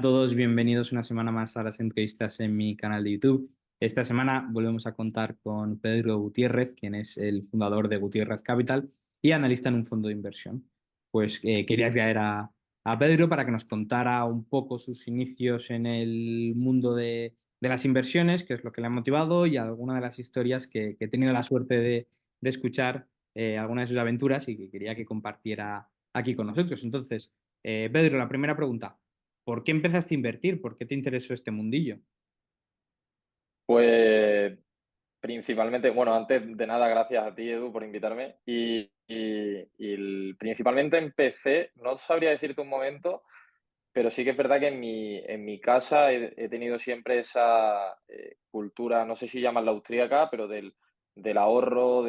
A todos, bienvenidos una semana más a las entrevistas en mi canal de YouTube. Esta semana volvemos a contar con Pedro Gutiérrez, quien es el fundador de Gutiérrez Capital y analista en un fondo de inversión. Pues quería traer a Pedro para que nos contara un poco sus inicios en el mundo de las inversiones, qué es lo que le ha motivado y alguna de las historias que he tenido la suerte de escuchar, algunas de sus aventuras y que quería que compartiera aquí con nosotros. Entonces, Pedro, la primera pregunta. ¿Por qué empezaste a invertir? ¿Por qué te interesó este mundillo? Pues principalmente, bueno, antes de nada, gracias a ti, Edu, por invitarme. Principalmente empecé, no sabría decirte un momento, pero sí que es verdad que en mi casa he tenido siempre esa cultura, no sé si llamarla austríaca, pero del ahorro,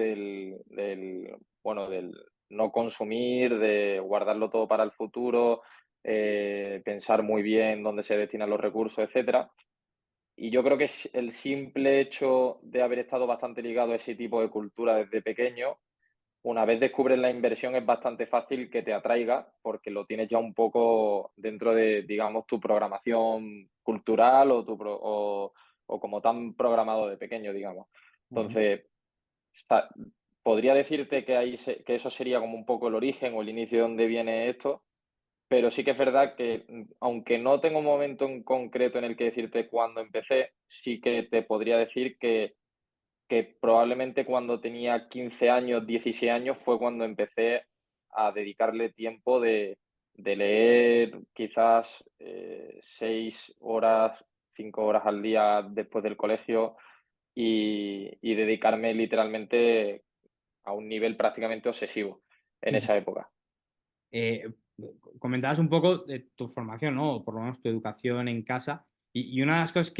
bueno, del no consumir, de guardarlo todo para el futuro, pensar muy bien dónde se destinan los recursos, etcétera. Y yo creo que el simple hecho de haber estado bastante ligado a ese tipo de cultura desde pequeño, una vez descubres la inversión es bastante fácil que te atraiga porque lo tienes ya un poco dentro de, digamos, tu programación cultural o como tan programado de pequeño, digamos. Ujú. Entonces, sa- podría decirte que, que eso sería como un poco el origen o el inicio de dónde viene esto, pero sí que es verdad que, aunque no tengo un momento en concreto en el que decirte cuándo empecé, sí que te podría decir que probablemente cuando tenía 15 años, 16 años, fue cuando empecé a dedicarle tiempo de leer quizás 6 horas, 5 horas al día después del colegio y dedicarme literalmente a un nivel prácticamente obsesivo en Ujú. esa época. Eh, Comentabas un poco de tu formación, ¿no? O por lo menos tu educación en casa. Y una de las cosas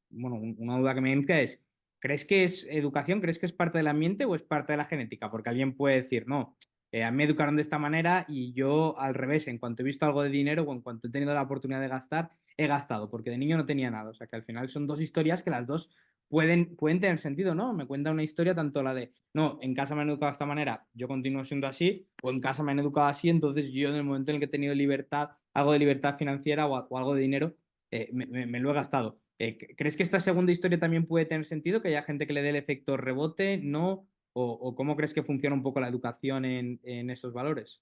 bueno, una duda que me entra es, ¿crees que es educación? ¿Crees que es parte del ambiente o es parte de la genética? Porque alguien puede decir, no, a mí me educaron de esta manera y yo al revés, en cuanto he visto algo de dinero o en cuanto he tenido la oportunidad de gastar, he gastado, porque de niño no tenía nada. O sea que al final son dos historias que las dos pueden tener sentido, ¿no? Me cuenta una historia tanto la de, no, en casa me han educado de esta manera, yo continúo siendo así, o en casa me han educado así, entonces yo en el momento en el que he tenido libertad, algo de libertad financiera o algo de dinero, me lo he gastado. ¿Crees que esta segunda historia también puede tener sentido? ¿Que haya gente que le dé el efecto rebote? ¿No? ¿O cómo crees que funciona un poco la educación en esos valores?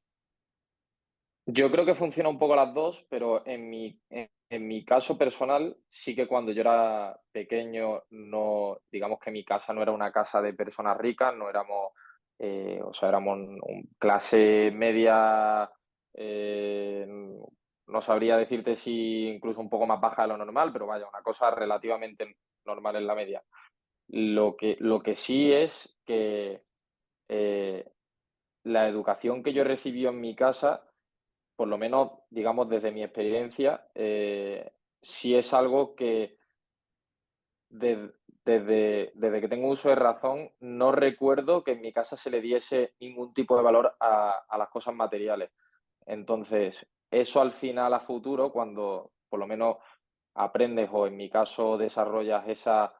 Yo creo que funciona un poco las dos, pero en mi caso personal, sí que cuando yo era pequeño, no, digamos que mi casa no era una casa de personas ricas, no éramos, o sea, éramos clase media, eh, no sabría decirte si incluso un poco más baja de lo normal, pero vaya, una cosa relativamente normal en la media. Lo que sí es que eh, la educación que yo recibí en mi casa, por lo menos, digamos, desde mi experiencia, sí es algo que desde que tengo uso de razón no recuerdo que en mi casa se le diese ningún tipo de valor a las cosas materiales. Entonces, eso al final, a futuro, cuando por lo menos aprendes o en mi caso desarrollas esa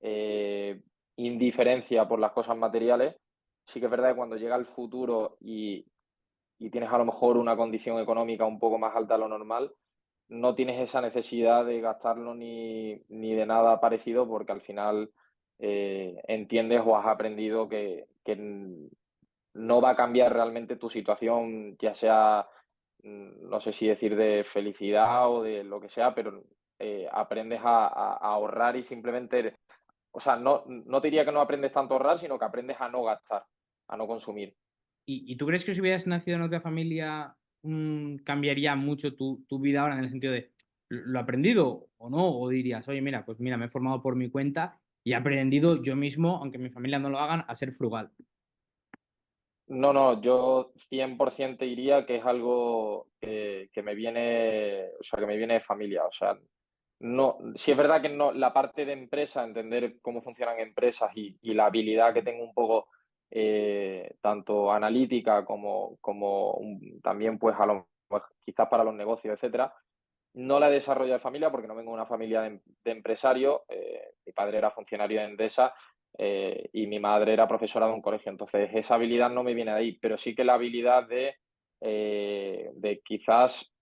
eh, indiferencia por las cosas materiales, sí que es verdad que cuando llega el futuro y tienes a lo mejor una condición económica un poco más alta de lo normal, no tienes esa necesidad de gastarlo ni de nada parecido porque al final entiendes o has aprendido que no va a cambiar realmente tu situación, ya sea, no sé si decir de felicidad o de lo que sea, pero aprendes a ahorrar y simplemente, o sea, no te diría que no aprendes tanto a ahorrar, sino que aprendes a no gastar, a no consumir. ¿Y tú crees que si hubieras nacido en otra familia, cambiaría mucho tu vida ahora en el sentido de lo aprendido o no? ¿O dirías, oye, mira, pues mira, me he formado por mi cuenta y he aprendido yo mismo, aunque mi familia no lo hagan, a ser frugal? No, no, yo 100% diría que es algo que me viene, o sea, que me viene de familia. O sea, no, sí es verdad que no, la parte de empresa, entender cómo funcionan empresas y la habilidad que tengo un poco, tanto analítica como también, pues, pues, quizás para los negocios, etcétera, no la he desarrollado de familia porque no vengo de una familia de empresarios. Mi padre era funcionario de Endesa y mi madre era profesora de un colegio. Entonces, esa habilidad no me viene de ahí, pero sí que la habilidad de quizás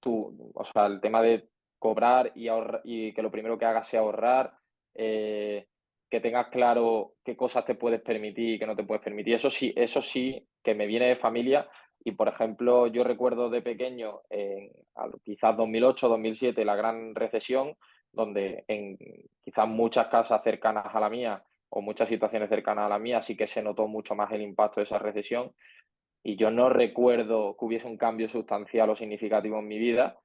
o sea, el tema de cobrar y que lo primero que hagas sea ahorrar, que tengas claro qué cosas te puedes permitir y qué no te puedes permitir. Eso sí que me viene de familia. Y, por ejemplo, yo recuerdo de pequeño, quizás 2008, 2007, la gran recesión, donde en quizás muchas casas cercanas a la mía o muchas situaciones cercanas a la mía sí que se notó mucho más el impacto de esa recesión. Y yo no recuerdo que hubiese un cambio sustancial o significativo en mi vida,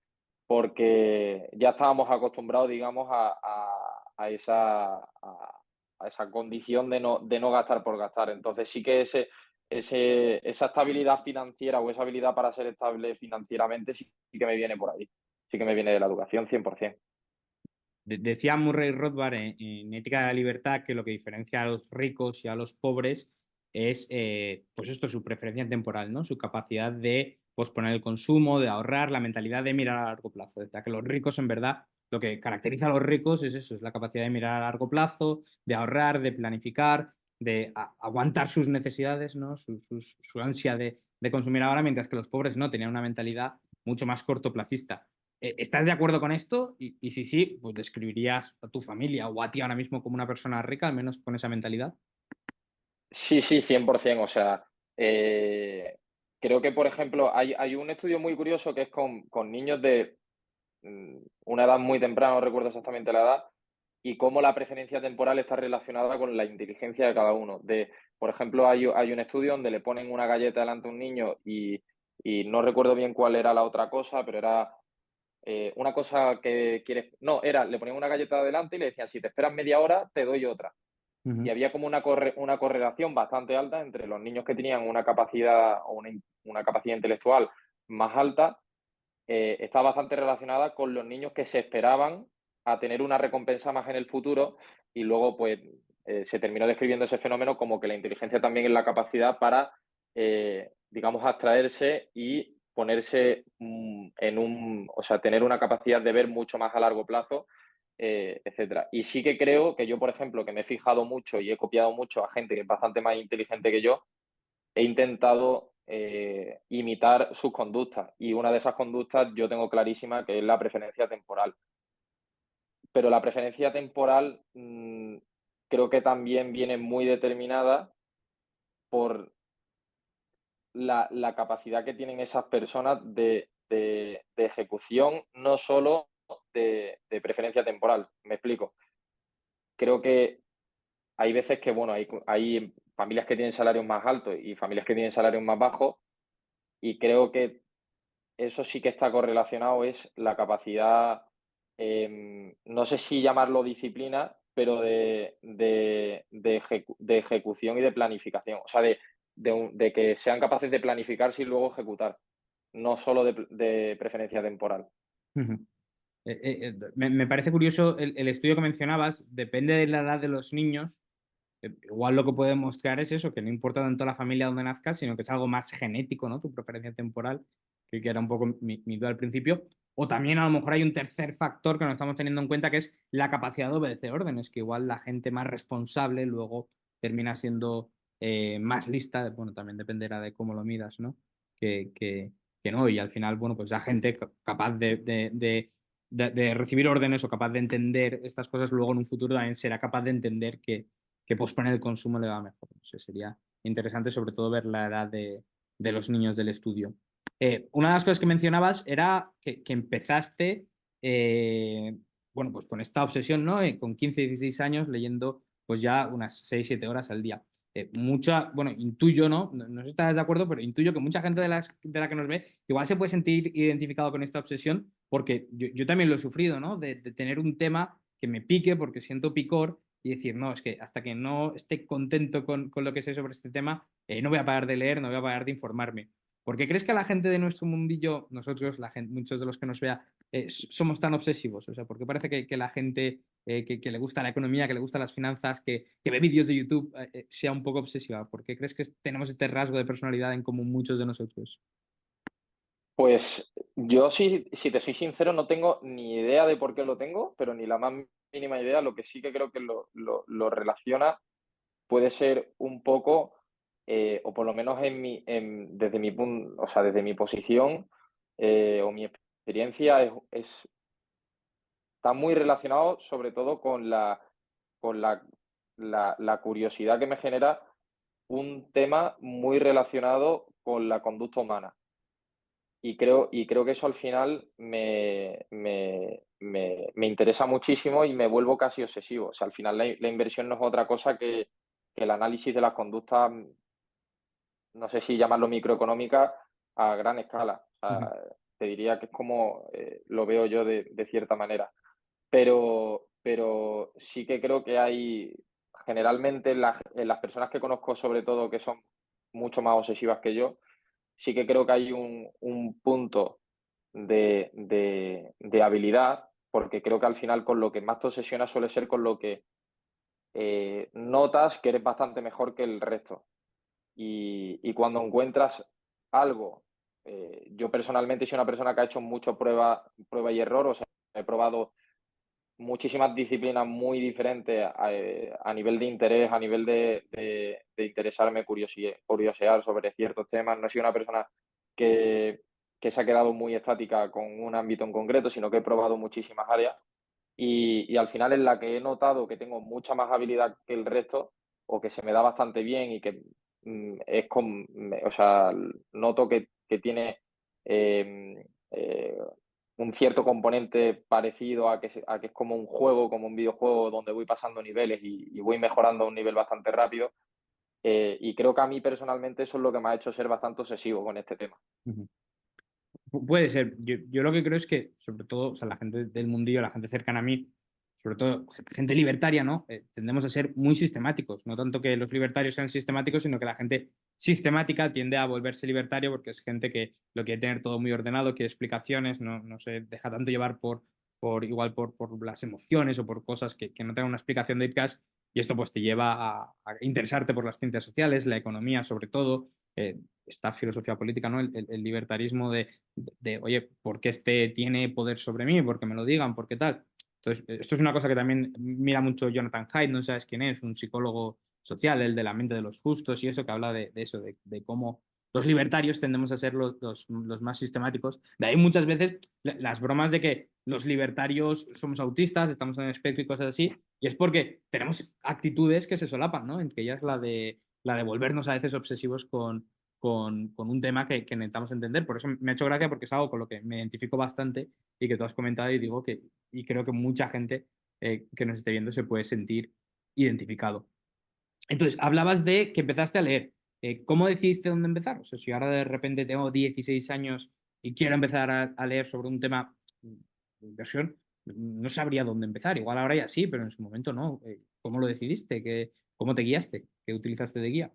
porque ya estábamos acostumbrados, digamos, a esa condición de no gastar por gastar. Entonces sí que esa estabilidad financiera o esa habilidad para ser estable financieramente sí que me viene por ahí. Sí que me viene de la educación 100%. Decía Murray Rothbard en Ética de la Libertad que lo que diferencia a los ricos y a los pobres es, pues esto, su preferencia temporal, ¿no? Su capacidad de posponer el consumo, de ahorrar, la mentalidad de mirar a largo plazo. Decía que los ricos, en verdad, lo que caracteriza a los ricos es eso, es la capacidad de mirar a largo plazo, de ahorrar, de planificar, de aguantar sus necesidades, ¿no? Su ansia de consumir ahora, mientras que los pobres no, tenían una mentalidad mucho más cortoplacista. ¿Estás de acuerdo con esto? Y si sí, pues describirías a tu familia o a ti ahora mismo como una persona rica, al menos con esa mentalidad. Sí, sí, 100%. O sea, eh, creo que, por ejemplo, hay un estudio muy curioso que es con niños de una edad muy temprana, no recuerdo exactamente la edad, y cómo la preferencia temporal está relacionada con la inteligencia de cada uno. Por ejemplo, hay un estudio donde le ponen una galleta delante a un niño y no recuerdo bien cuál era la otra cosa, pero era una cosa que quieres. No, le ponían una galleta delante y le decían, si te esperas media hora, te doy otra. Y Ujú. había como una correlación bastante alta entre los niños que tenían una capacidad o una capacidad intelectual más alta. Está bastante relacionada con los niños que se esperaban a tener una recompensa más en el futuro, y luego pues se terminó describiendo ese fenómeno como que la inteligencia también es la capacidad para, digamos, abstraerse y ponerse o sea, tener una capacidad de ver mucho más a largo plazo, etcétera. Y sí que creo que yo, por ejemplo, que me he fijado mucho y he copiado mucho a gente que es bastante más inteligente que yo, he intentado imitar sus conductas, y una de esas conductas yo tengo clarísima que es la preferencia temporal. Pero la preferencia temporal creo que también viene muy determinada por la capacidad que tienen esas personas de ejecución, no solo de preferencia temporal. Me explico. Creo que hay veces que, bueno, hay familias que tienen salarios más altos y familias que tienen salarios más bajos, y creo que eso sí que está correlacionado, es la capacidad, no sé si llamarlo disciplina, pero de ejecución y de planificación. O sea, de que sean capaces de planificarse y luego ejecutar, no solo de preferencia temporal. Ujú. Me parece curioso el estudio que mencionabas, depende de la edad de los niños. Igual lo que puede mostrar es eso, que no importa tanto la familia donde nazcas, sino que es algo más genético, ¿no? Tu preferencia temporal, que era un poco mi duda al principio. O también a lo mejor hay un tercer factor que no estamos teniendo en cuenta, que es la capacidad de obedecer órdenes, que igual la gente más responsable luego termina siendo más lista, bueno, también dependerá de cómo lo midas, ¿no? Que, que, que no, y al final, bueno, pues la gente capaz de recibir órdenes o capaz de entender estas cosas, luego en un futuro también será capaz de entender que posponer el consumo le va mejor. No sé, sería interesante sobre todo ver la edad de los niños del estudio. Una de las cosas que mencionabas era que empezaste, eh, bueno, pues con esta obsesión, ¿no? Con 15, 16 años leyendo pues ya unas 6, 7 horas al día. Bueno, intuyo, ¿no? No sé si estás de acuerdo, pero intuyo que mucha gente de la que nos ve igual se puede sentir identificado con esta obsesión, porque yo también lo he sufrido, ¿no? De tener un tema que me pique porque siento picor y decir, no, es que hasta que no esté contento con lo que sé sobre este tema, no voy a parar de leer, no voy a parar de informarme. ¿Por qué crees que la gente de nuestro mundillo, nosotros, la gente, muchos de los que nos vea, somos tan obsesivos? O sea, ¿por qué parece que la gente que le gusta la economía, que le gustan las finanzas, que ve vídeos de YouTube, sea un poco obsesiva? ¿Por qué crees que tenemos este rasgo de personalidad en común muchos de nosotros? Pues yo, si te soy sincero, no tengo ni idea de por qué lo tengo, pero ni la más mínima idea. Lo que sí que creo que lo relaciona puede ser un poco, o por lo menos desde mi punto, o sea, desde mi posición o mi experiencia está muy relacionado sobre todo con la curiosidad que me genera un tema muy relacionado con la conducta humana. Y creo que eso al final me interesa muchísimo y me vuelvo casi obsesivo. O sea, al final la inversión no es otra cosa que el análisis de las conductas, no sé si llamarlo microeconómica, a gran escala. O Ujú, sea, te diría que es como lo veo yo de cierta manera. Pero sí que creo que hay, generalmente en las personas que conozco, sobre todo, que son mucho más obsesivas que yo, sí que creo que hay un punto de habilidad, porque creo que al final con lo que más te obsesiona suele ser con lo que notas que eres bastante mejor que el resto. Y cuando encuentras algo, yo personalmente soy una persona que ha hecho mucho prueba y error, o sea, he probado muchísimas disciplinas muy diferentes a nivel de interés, a nivel de interesarme, curiosear sobre ciertos temas. No he sido una persona que, que se ha quedado muy estática con un ámbito en concreto, sino que he probado muchísimas áreas y al final en la que he notado que tengo mucha más habilidad que el resto o que se me da bastante bien y que o sea, noto que tiene eh, eh, un cierto componente parecido a que es como un juego, como un videojuego donde voy pasando niveles y voy mejorando a un nivel bastante rápido. Y creo que a mí personalmente eso es lo que me ha hecho ser bastante obsesivo con este tema. ujú. Puede ser. Yo lo que creo es que, sobre todo, o sea, la gente del mundillo, la gente cercana a mí, sobre todo gente libertaria, ¿no? Tendemos a ser muy sistemáticos. No tanto que los libertarios sean sistemáticos, sino que la gente sistemática tiende a volverse libertario porque es gente que lo quiere tener todo muy ordenado, quiere explicaciones, no se deja tanto llevar por las emociones o por cosas que no tengan una explicación detrás. Y esto pues te lleva a interesarte por las ciencias sociales, la economía sobre todo, esta filosofía política, ¿no? El libertarismo oye, ¿por qué este tiene poder sobre mí? ¿Por qué me lo digan? ¿Por qué tal? Entonces, esto es una cosa que también mira mucho Jonathan Haidt, no sabes quién es, un psicólogo social, el de la mente de los justos y eso, que habla de eso, de cómo los libertarios tendemos a ser los más sistemáticos. De ahí muchas veces las bromas de que los libertarios somos autistas, estamos en el espectro y cosas así, y es porque tenemos actitudes que se solapan, ¿no? Entre ellas la de volvernos a veces obsesivos con un tema que necesitamos entender. Por eso me ha hecho gracia porque es algo con lo que me identifico bastante y que tú has comentado y digo y creo que mucha gente que nos esté viendo se puede sentir identificado. Entonces, hablabas de que empezaste a leer. ¿Cómo decidiste dónde empezar? O sea, si ahora de repente tengo 16 años y quiero empezar a leer sobre un tema de inversión, no sabría dónde empezar. Igual ahora ya sí, pero en su momento no. ¿Cómo lo decidiste? ¿Cómo te guiaste? ¿Qué utilizaste de guía?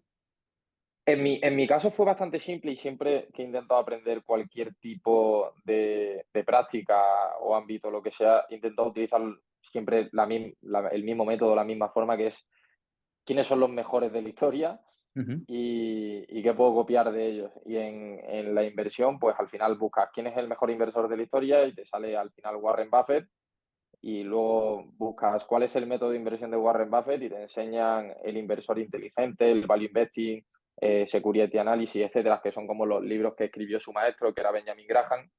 En mi caso fue bastante simple y siempre que he intentado aprender cualquier tipo de práctica o ámbito, lo que sea, he intentado utilizar siempre el mismo método, la misma forma, que es quiénes son los mejores de la historia Ujú, y qué puedo copiar de ellos. Y en la inversión, pues al final buscas quién es el mejor inversor de la historia y te sale al final Warren Buffett y luego buscas cuál es el método de inversión de Warren Buffett y te enseñan el inversor inteligente, el value investing, security analysis, etcétera, que son como los libros que escribió su maestro, que era Benjamin Graham.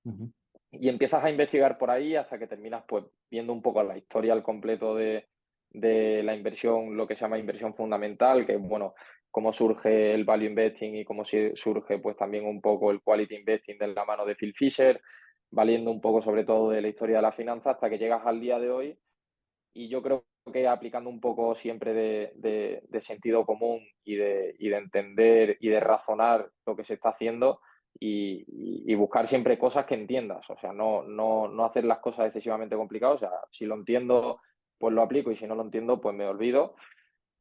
ujú. Y empiezas a investigar por ahí hasta que terminas pues viendo un poco la historia al completo de la inversión, lo que se llama inversión fundamental, que es bueno, cómo surge el value investing y cómo surge pues también un poco el quality investing de la mano de Phil Fisher, valiendo un poco sobre todo de la historia de la finanza hasta que llegas al día de hoy. Y yo creo que aplicando un poco siempre de sentido común y de entender y de razonar lo que se está haciendo y buscar siempre cosas que entiendas. O sea, no hacer las cosas excesivamente complicadas. O sea, si lo entiendo, pues lo aplico y si no lo entiendo, pues me olvido.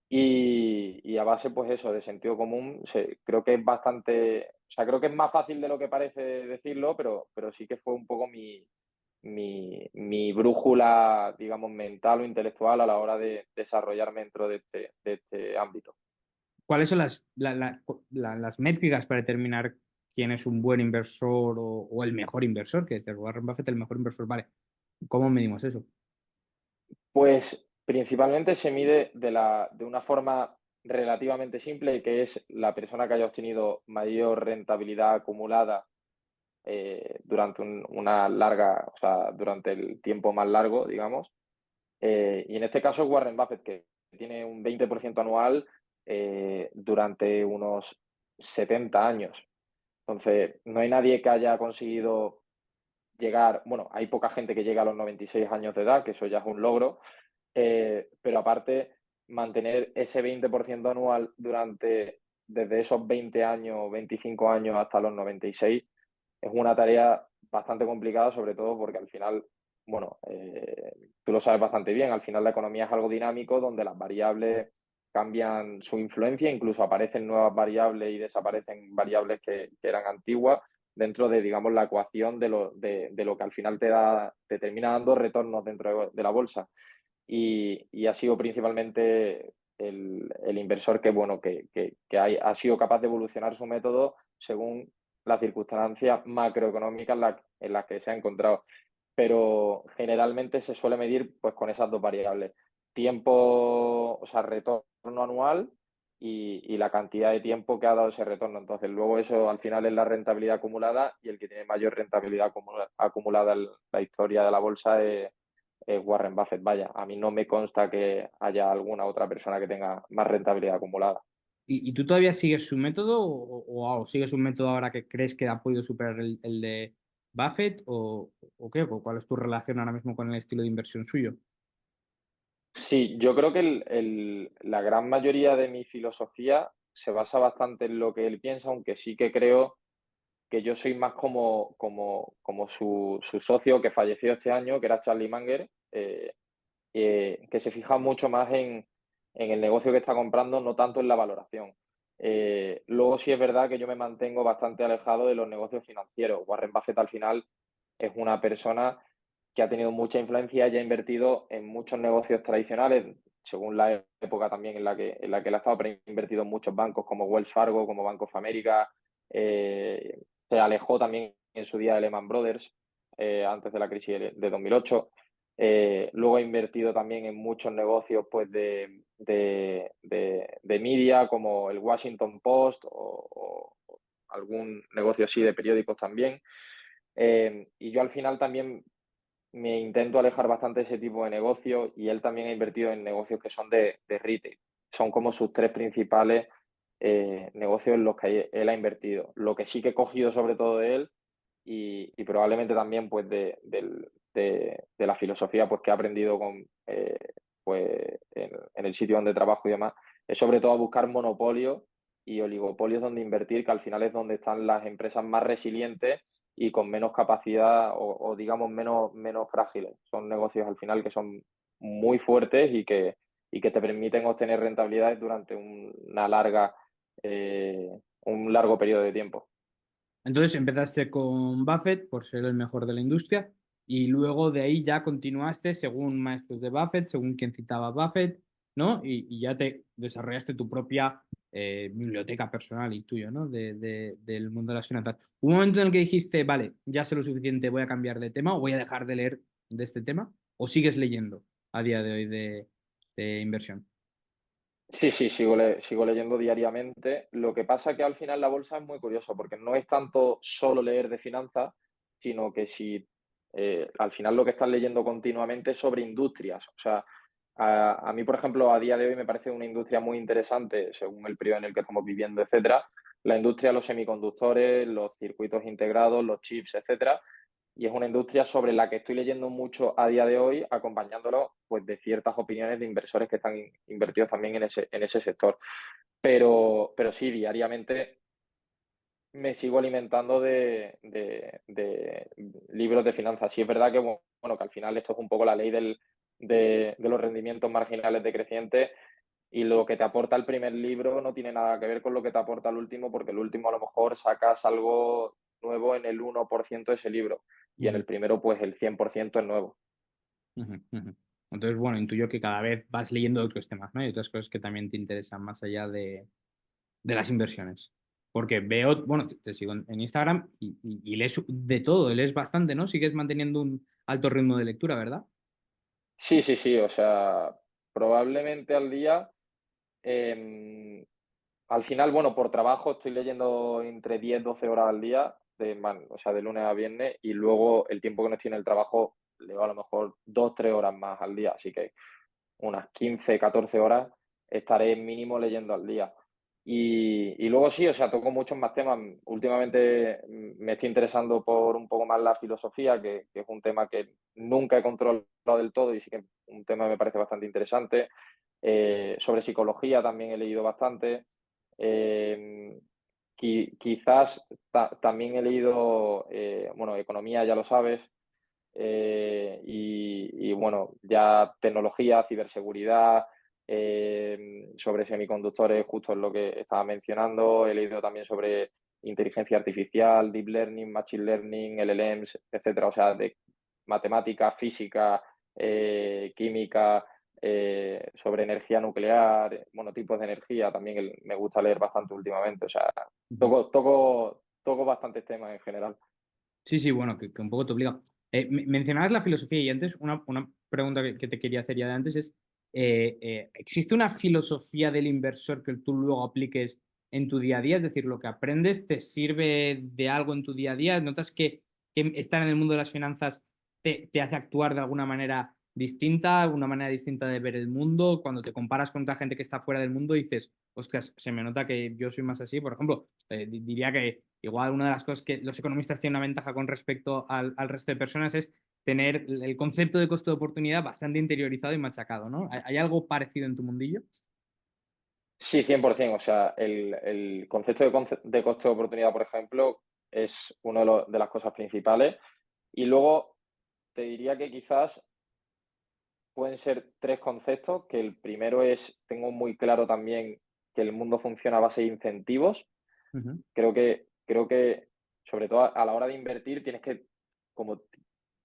Y a base, pues eso, de sentido común, creo que es bastante, o sea, creo que es más fácil de lo que parece decirlo, pero sí que fue un poco mi brújula, digamos, mental o intelectual a la hora de desarrollarme dentro de este ámbito. ¿Cuáles son las métricas para determinar quién es un buen inversor o el mejor inversor? Que dice Warren Buffett, el mejor inversor, vale. ¿Cómo medimos eso? Pues principalmente se mide de una forma relativamente simple, que es la persona que haya obtenido mayor rentabilidad acumulada durante una larga, o sea, durante el tiempo más largo, digamos. Y en este caso es Warren Buffett, que tiene un 20% anual durante unos 70 años. Entonces, no hay nadie que haya conseguido llegar, bueno, hay poca gente que llega a los 96 años de edad, que eso ya es un logro, pero aparte, mantener ese 20% anual durante desde esos 20 años, 25 años hasta los 96 es una tarea bastante complicada, sobre todo porque al final, bueno, tú lo sabes bastante bien, al final la economía es algo dinámico donde las variables cambian su influencia, incluso aparecen nuevas variables y desaparecen variables que eran antiguas dentro de, digamos, la ecuación de lo que al final te termina dando retornos dentro de la bolsa. Y ha sido principalmente el inversor que, bueno, que ha sido capaz de evolucionar su método según las circunstancias macroeconómicas en las que se ha encontrado. Pero generalmente se suele medir pues con esas dos variables. Tiempo, o sea, retorno anual y la cantidad de tiempo que ha dado ese retorno. Entonces, luego eso al final es la rentabilidad acumulada y el que tiene mayor rentabilidad acumulada en la historia de la bolsa es Warren Buffett. Vaya, a mí no me consta que haya alguna otra persona que tenga más rentabilidad acumulada. ¿Y tú todavía sigues su método o sigues un método ahora que crees que ha podido superar el de Buffett o qué? ¿O cuál es tu relación ahora mismo con el estilo de inversión suyo? Sí, yo creo que la gran mayoría de mi filosofía se basa bastante en lo que él piensa, aunque sí que creo que yo soy más como su socio que falleció este año, que era Charlie Munger, que se fija mucho más en el negocio que está comprando, no tanto en la valoración. Luego sí es verdad que yo me mantengo bastante alejado de los negocios financieros. Warren Buffett al final es una persona que ha tenido mucha influencia y ha invertido en muchos negocios tradicionales, según la época también en la que él ha estado, pero ha invertido en muchos bancos como Wells Fargo, como Bank of America. Se alejó también en su día de Lehman Brothers, antes de la crisis de 2008. Luego ha invertido también en muchos negocios pues, de media, como el Washington Post o algún negocio así de periódicos también. Y yo al final también me intento alejar bastante de ese tipo de negocios y él también ha invertido en negocios que son de retail. Son como sus tres principales negocios en los que él ha invertido. Lo que sí que he cogido sobre todo de él y probablemente también pues de la filosofía pues que he aprendido pues en el sitio donde trabajo y demás, es sobre todo a buscar monopolios y oligopolios donde invertir, que al final es donde están las empresas más resilientes y con menos capacidad o digamos menos frágiles. Son negocios al final que son muy fuertes y que te permiten obtener rentabilidades durante un largo periodo de tiempo. Entonces empezaste con Buffett por ser el mejor de la industria y luego de ahí ya continuaste según maestros de Buffett, según quien citaba Buffett, ¿no? Y ya te desarrollaste tu propia biblioteca personal y tuyo, ¿no? Del mundo de las finanzas. ¿Hubo un momento en el que dijiste, vale, ya sé lo suficiente, voy a cambiar de tema o voy a dejar de leer de este tema? ¿O sigues leyendo a día de hoy de inversión? Sí, sí, sigo leyendo diariamente. Lo que pasa que al final la bolsa es muy curioso porque no es tanto solo leer de finanzas, sino que si al final lo que estás leyendo continuamente es sobre industrias. O sea, a mí, por ejemplo, a día de hoy me parece una industria muy interesante, según el periodo en el que estamos viviendo, etcétera, la industria de los semiconductores, los circuitos integrados, los chips, etcétera, y es una industria sobre la que estoy leyendo mucho a día de hoy, acompañándolo pues, de ciertas opiniones de inversores que están invertidos también en ese sector. Pero sí, diariamente me sigo alimentando de libros de finanzas. Sí es verdad que, bueno, que al final esto es un poco la ley de los rendimientos marginales decrecientes y lo que te aporta el primer libro no tiene nada que ver con lo que te aporta el último, porque el último a lo mejor sacas algo nuevo en el 1% de ese libro y en Ujú, el primero pues el 100% es nuevo. ujú, ujú. Entonces, bueno, intuyo que cada vez vas leyendo otros temas, ¿no? Y otras cosas que también te interesan más allá de las inversiones. Porque veo, bueno, te sigo en Instagram y lees de todo, lees bastante, ¿no? Sigues manteniendo un alto ritmo de lectura, ¿verdad? Sí, sí, sí, o sea, probablemente al día, al final, bueno, por trabajo estoy leyendo entre 10 12 horas al día, o sea, de lunes a viernes, y luego el tiempo que no estoy en el trabajo leo a lo mejor 2, 3 horas más al día, así que unas 15, 14 horas estaré mínimo leyendo al día. Y luego sí, o sea, toco muchos más temas. Últimamente me estoy interesando por un poco más la filosofía, que es un tema que nunca he controlado del todo y sí que es un tema que me parece bastante interesante. Sobre psicología también he leído bastante. Eh, quizás también he leído, bueno, economía, ya lo sabes, y bueno, ya tecnología, ciberseguridad, sobre semiconductores, justo es lo que estaba mencionando. He leído también sobre inteligencia artificial, deep learning, machine learning, LLMs, etcétera. O sea, de matemática, física, química, sobre energía nuclear, bueno, tipos de energía también me gusta leer bastante últimamente. O sea, Ujú. toco bastantes temas en general. Sí, sí, bueno, que un poco te obliga. Mencionabas la filosofía y antes una pregunta que te quería hacer ya de antes es, ¿existe una filosofía del inversor que tú luego apliques en tu día a día? Es decir, lo que aprendes te sirve de algo en tu día a día. ¿Notas que estar en el mundo de las finanzas te hace actuar de alguna manera distinta, una manera distinta de ver el mundo? Cuando te comparas con otra gente que está fuera del mundo, dices, ostras, se me nota que yo soy más así. Por ejemplo, diría que igual una de las cosas que los economistas tienen una ventaja con respecto al resto de personas es tener el concepto de costo de oportunidad bastante interiorizado y machacado, ¿no? ¿Hay algo parecido en tu mundillo? Sí, 100%. O sea, el concepto de coste de oportunidad, por ejemplo, es una de las cosas principales. Y luego te diría que quizás pueden ser tres conceptos, que el primero es, tengo muy claro también que el mundo funciona a base de incentivos. Ujú. Creo que sobre todo a la hora de invertir, como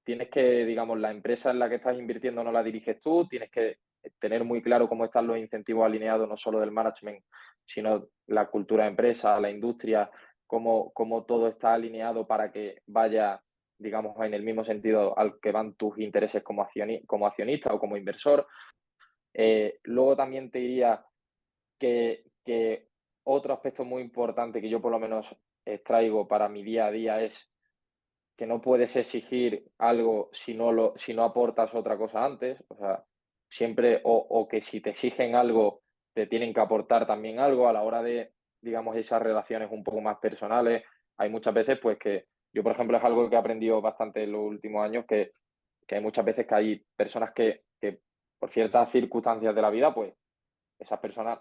tienes que, digamos, la empresa en la que estás invirtiendo no la diriges tú, tienes que tener muy claro cómo están los incentivos alineados, no solo del management, sino la cultura de empresa, la industria, cómo todo está alineado para que vaya, digamos, en el mismo sentido al que van tus intereses como accionista o como inversor. Luego también te diría que otro aspecto muy importante que yo por lo menos extraigo para mi día a día es que no puedes exigir algo si no aportas otra cosa antes. O sea, siempre, o que si te exigen algo, te tienen que aportar también algo a la hora de, digamos, esas relaciones un poco más personales. Hay muchas veces, pues, que yo, por ejemplo, es algo que he aprendido bastante en los últimos años, que hay muchas veces que hay personas que por ciertas circunstancias de la vida, pues, esas personas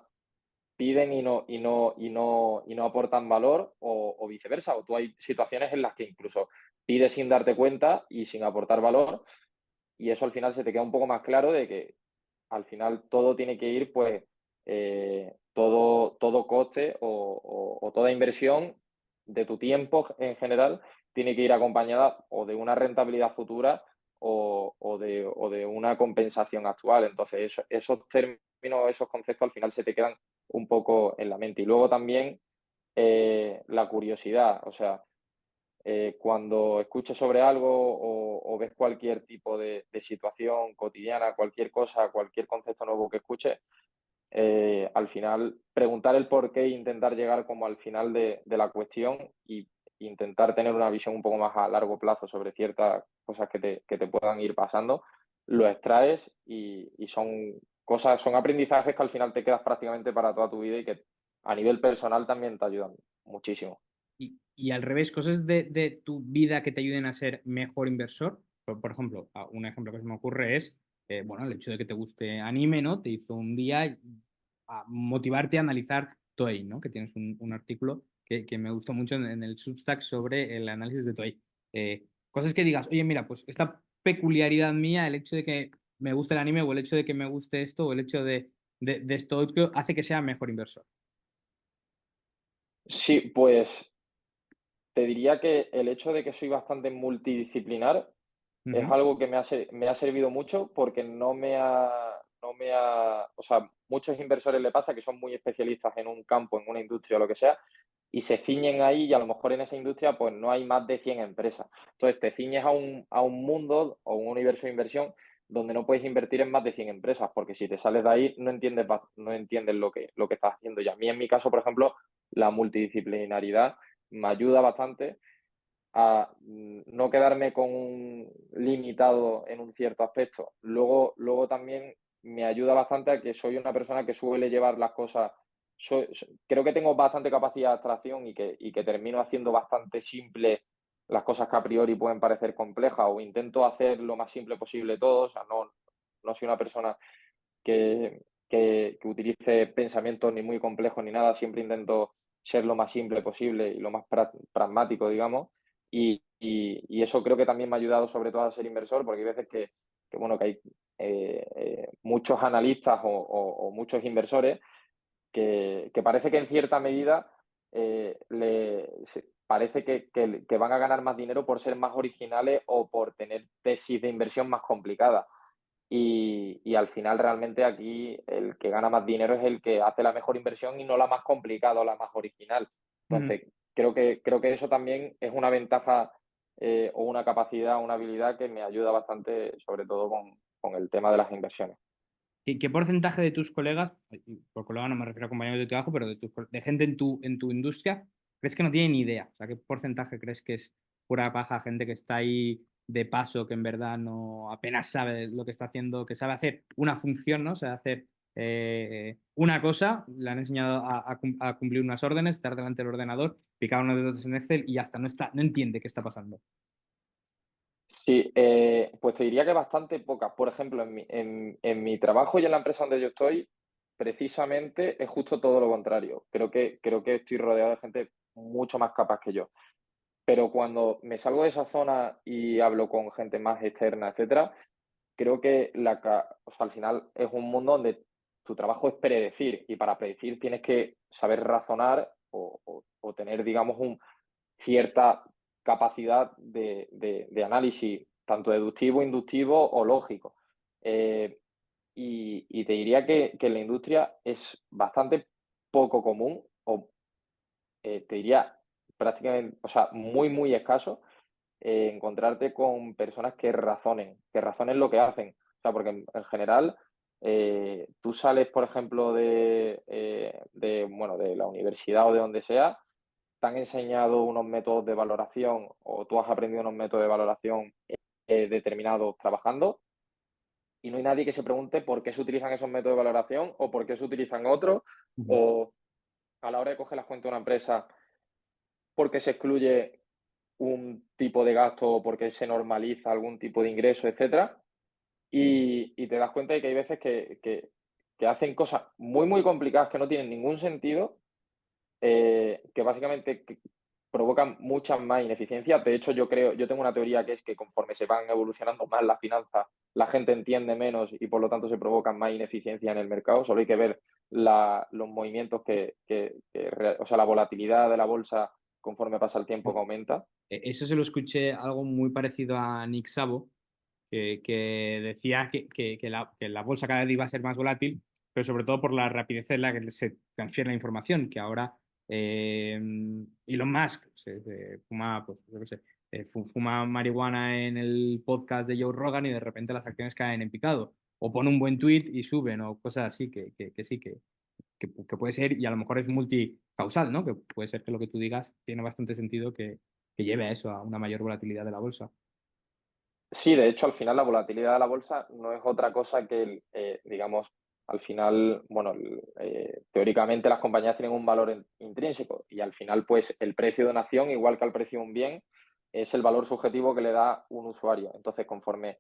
piden y no aportan valor, o viceversa. O tú hay situaciones en las que incluso pides sin darte cuenta y sin aportar valor, y eso al final se te queda un poco más claro de que al final todo tiene que ir, pues, todo coste o toda inversión de tu tiempo en general tiene que ir acompañada o de una rentabilidad futura o de una compensación actual. Entonces, esos términos, esos conceptos al final se te quedan un poco en la mente. Y luego también la curiosidad. O sea, cuando escuches sobre algo o ves cualquier tipo de situación cotidiana, cualquier cosa, cualquier concepto nuevo que escuches, al final preguntar el por qué e intentar llegar como al final de la cuestión, y intentar tener una visión un poco más a largo plazo sobre ciertas cosas que te puedan ir pasando, lo extraes y son aprendizajes que al final te quedas prácticamente para toda tu vida y que a nivel personal también te ayudan muchísimo. Y al revés, cosas de tu vida que te ayuden a ser mejor inversor. Por ejemplo, un ejemplo que se me ocurre es, bueno, el hecho de que te guste anime, ¿no? Te hizo un día a motivarte a analizar Toei, ¿no? Que tienes un artículo que me gustó mucho en el Substack sobre el análisis de Toei. Cosas que digas, oye, mira, pues esta peculiaridad mía, el hecho de que me guste el anime o el hecho de que me guste esto o el hecho de esto otro, hace que sea mejor inversor. Sí, pues te diría que el hecho de que soy bastante multidisciplinar es Ujú. algo que me ha servido mucho, porque o sea, muchos inversores le pasa que son muy especialistas en un campo, en una industria o lo que sea, y se ciñen ahí, y a lo mejor en esa industria pues no hay más de 100 empresas. Entonces te ciñes a un mundo o un universo de inversión donde no puedes invertir en más de 100 empresas, porque si te sales de ahí no entiendes lo que estás haciendo. Y a mí, en mi caso, por ejemplo, la multidisciplinaridad me ayuda bastante, a no quedarme con un limitado en un cierto aspecto. Luego también me ayuda bastante a que soy una persona que suele llevar las cosas. Creo que tengo bastante capacidad de abstracción y que termino haciendo bastante simple las cosas que a priori pueden parecer complejas, o intento hacer lo más simple posible todo. O sea, no soy una persona que utilice pensamientos ni muy complejos ni nada. Siempre intento ser lo más simple posible y lo más pragmático, digamos. Y eso creo que también me ha ayudado sobre todo a ser inversor, porque hay veces bueno, que hay muchos analistas o muchos inversores que parece que en cierta medida parece que van a ganar más dinero por ser más originales o por tener tesis de inversión más complicadas. Y al final realmente aquí el que gana más dinero es el que hace la mejor inversión y no la más complicada o la más original. Mm. Entonces, creo que eso también es una ventaja o una capacidad, una habilidad que me ayuda bastante, sobre todo con el tema de las inversiones. ¿Qué porcentaje de tus colegas, y por colega no me refiero a compañeros de trabajo, pero de gente en tu industria, crees que no tiene ni idea? O sea, ¿qué porcentaje crees que es pura paja, gente que está ahí de paso, que en verdad no apenas sabe lo que está haciendo, que sabe hacer una función, ¿no? O sea, hacer una cosa, le han enseñado a cumplir unas órdenes, estar delante del ordenador, picar unos datos en Excel y ya está, no entiende qué está pasando. Sí, pues te diría que bastante pocas. Por ejemplo, en mi trabajo y en la empresa donde yo estoy, precisamente es justo todo lo contrario. Creo que estoy rodeado de gente mucho más capaz que yo. Pero cuando me salgo de esa zona y hablo con gente más externa, etcétera, creo que o sea, al final es un mundo donde tu trabajo es predecir, y para predecir tienes que saber razonar o tener, digamos, cierta capacidad de análisis, tanto deductivo, inductivo o lógico. Eh, y te diría que en la industria es bastante poco común, o te diría prácticamente, o sea, muy, muy escaso, encontrarte con personas que razonen lo que hacen. O sea, porque en general tú sales, por ejemplo, bueno, de la universidad o de donde sea, te han enseñado unos métodos de valoración o tú has aprendido unos métodos de valoración determinados trabajando, y no hay nadie que se pregunte por qué se utilizan esos métodos de valoración o por qué se utilizan otros, Ujú. o a la hora de coger las cuentas de una empresa, por qué se excluye un tipo de gasto o por qué se normaliza algún tipo de ingreso, etcétera. Y te das cuenta de que hay veces que hacen cosas muy, muy complicadas que no tienen ningún sentido, que básicamente provocan muchas más ineficiencias. De hecho, yo tengo una teoría que es que conforme se van evolucionando más las finanzas, la gente entiende menos y por lo tanto se provocan más ineficiencia en el mercado. Solo hay que ver los movimientos o sea, la volatilidad de la bolsa conforme pasa el tiempo que aumenta. Eso se lo escuché algo muy parecido a Nick Szabo, que decía que la bolsa cada vez iba a ser más volátil, pero sobre todo por la rapidez en la que se transfiere la información, que ahora Elon Musk fuma, pues, yo qué sé, fuma marihuana en el podcast de Joe Rogan y de repente las acciones caen en picado, o pone un buen tweet y suben, o cosas así, que sí, que puede ser, y a lo mejor es multicausal, ¿no? Que puede ser que lo que tú digas tiene bastante sentido que lleve a eso, a una mayor volatilidad de la bolsa. Sí, de hecho, al final la volatilidad de la bolsa no es otra cosa que, digamos, al final, bueno, teóricamente las compañías tienen un valor intrínseco, y al final, pues, el precio de una acción, igual que al precio de un bien, es el valor subjetivo que le da un usuario. Entonces, conforme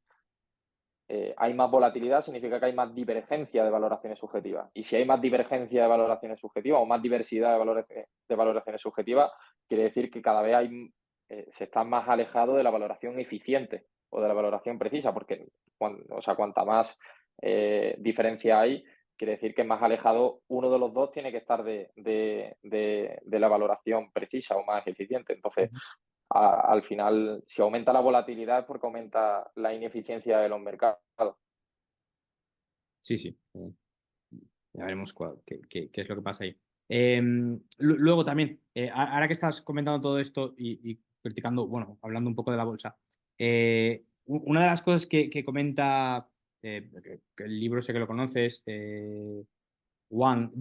hay más volatilidad, significa que hay más divergencia de valoraciones subjetivas. Y si hay más divergencia de valoraciones subjetivas o más diversidad de valoraciones subjetivas, quiere decir que cada vez se está más alejado de la valoración eficiente o de la valoración precisa, porque o sea, cuanta más diferencia hay, quiere decir que más alejado uno de los dos tiene que estar de la valoración precisa o más eficiente. Entonces, al final, si aumenta la volatilidad es porque aumenta la ineficiencia de los mercados. Sí, sí. Ya veremos qué es lo que pasa ahí. Luego también, ahora que estás comentando todo esto y criticando, bueno, hablando un poco de la bolsa, una de las cosas que comenta, que el libro sé que lo conoces, Joe Wan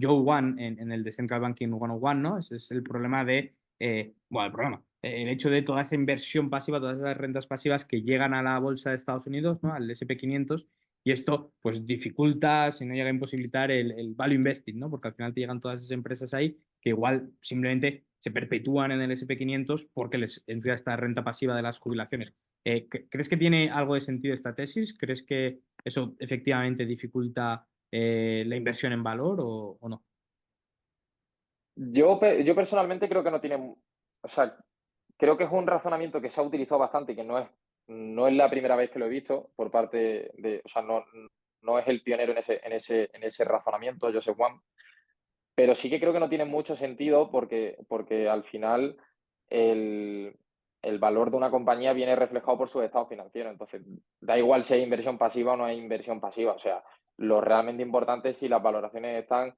en el de Central Banking 101, ¿no? Ese es el problema bueno, el problema. el hecho de toda esa inversión pasiva, todas esas rentas pasivas que llegan a la bolsa de Estados Unidos, ¿no? Al SP 500, y esto pues dificulta, si no llega a imposibilitar, el value investing, ¿no? Porque al final te llegan todas esas empresas ahí que igual simplemente se perpetúan en el SP 500 porque les entra esta renta pasiva de las jubilaciones. ¿Crees que tiene algo de sentido esta tesis? ¿Crees que eso efectivamente dificulta la inversión en valor o no? Yo personalmente creo que no tiene, o sea, creo que es un razonamiento que se ha utilizado bastante y que no es la primera vez que lo he visto por parte de, o sea, no es el pionero en ese razonamiento, Joseph Wan, pero sí que creo que no tiene mucho sentido porque al final el, el valor de una compañía viene reflejado por su estado financiero. Entonces, da igual si hay inversión pasiva o no hay inversión pasiva. O sea, lo realmente importante es si las valoraciones están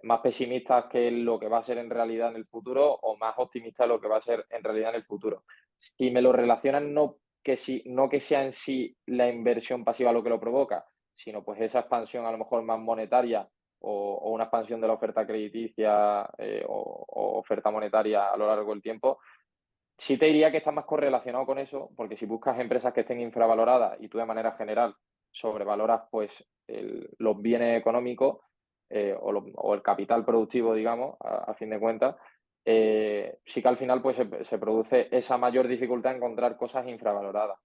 más pesimistas que lo que va a ser en realidad en el futuro o más optimistas de lo que va a ser en realidad en el futuro. Si me lo relacionan, no que sea en sí la inversión pasiva lo que lo provoca, sino pues esa expansión a lo mejor más monetaria o una expansión de la oferta crediticia o oferta monetaria a lo largo del tiempo, sí te diría que está más correlacionado con eso, porque si buscas empresas que estén infravaloradas y tú de manera general sobrevaloras pues los bienes económicos o el capital productivo, digamos, a fin de cuentas, sí que al final pues se produce esa mayor dificultad en encontrar cosas infravaloradas,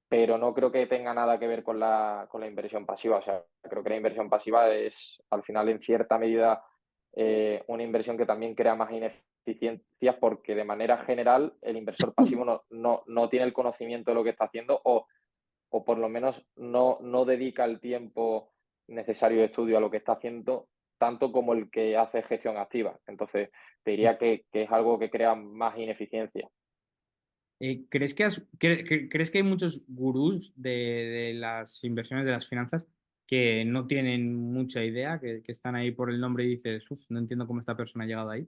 pero no creo que tenga nada que ver con la inversión pasiva. O sea, creo que la inversión pasiva es, al final, en cierta medida, una inversión que también crea más ineficiencias porque, de manera general, el inversor pasivo no tiene el conocimiento de lo que está haciendo o por lo menos no dedica el tiempo necesario de estudio a lo que está haciendo tanto como el que hace gestión activa. Entonces, te diría que es algo que crea más ineficiencia. ¿Crees que hay muchos gurús de las inversiones, de las finanzas, que no tienen mucha idea, que están ahí por el nombre y dices, uff, no entiendo cómo esta persona ha llegado ahí?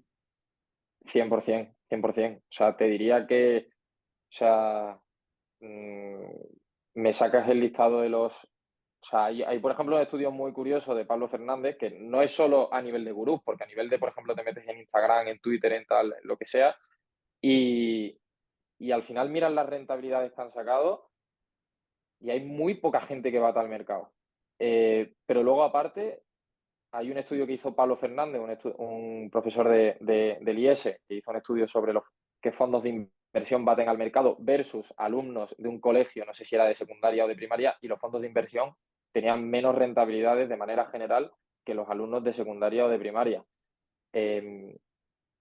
100%, 100%. O sea, te diría que, o sea, mm, me sacas el listado de los... O sea, hay, por ejemplo, un estudio muy curioso de Pablo Fernández que no es solo a nivel de gurús, porque a nivel de, por ejemplo, te metes en Instagram, en Twitter, en tal, en lo que sea, y, y al final miras las rentabilidades que han sacado y hay muy poca gente que va a tal mercado. Pero luego, aparte, hay un estudio que hizo Pablo Fernández, un profesor del IES, que hizo un estudio sobre los qué fondos de inversión baten al mercado versus alumnos de un colegio, no sé si era de secundaria o de primaria, y los fondos de inversión tenían menos rentabilidades de manera general que los alumnos de secundaria o de primaria. Eh,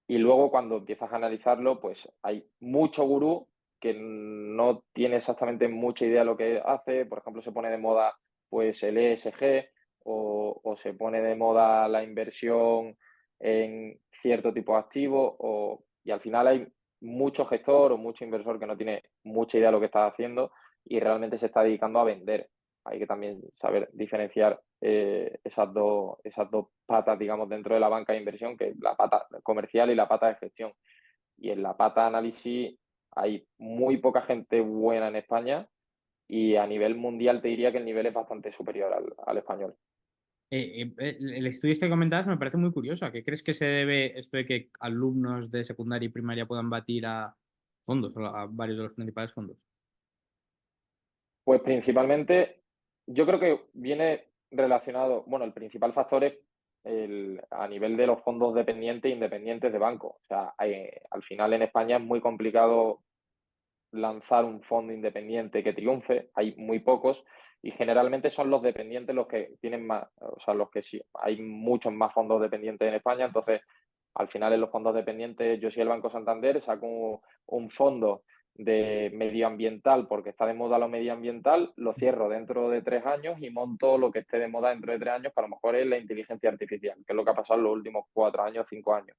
y luego cuando empiezas a analizarlo, pues hay mucho gurú que no tiene exactamente mucha idea de lo que hace. Por ejemplo, se pone de moda pues el ESG o se pone de moda la inversión en cierto tipo de activo y al final hay mucho gestor o mucho inversor que no tiene mucha idea de lo que está haciendo y realmente se está dedicando a vender. Hay que también saber diferenciar esas dos patas, digamos, dentro de la banca de inversión, que es la pata comercial y la pata de gestión. Y en la pata de análisis hay muy poca gente buena en España y a nivel mundial te diría que el nivel es bastante superior al español. El estudio este que comentabas me parece muy curioso. ¿A qué crees que se debe esto de que alumnos de secundaria y primaria puedan batir a fondos, a varios de los principales fondos? Pues principalmente, yo creo que viene relacionado, bueno, el principal factor es a nivel de los fondos dependientes e independientes de banco. O sea, al final en España es muy complicado lanzar un fondo independiente que triunfe, hay muy pocos y generalmente son los dependientes los que tienen más, o sea, los que sí, hay muchos más fondos dependientes en España, entonces al final en los fondos dependientes yo soy el Banco Santander, saco un fondo de medioambiental porque está de moda lo medioambiental, lo cierro dentro de 3 años y monto lo que esté de moda dentro de 3 años, que a lo mejor es la inteligencia artificial, que es lo que ha pasado en los últimos 4 años, 5 años.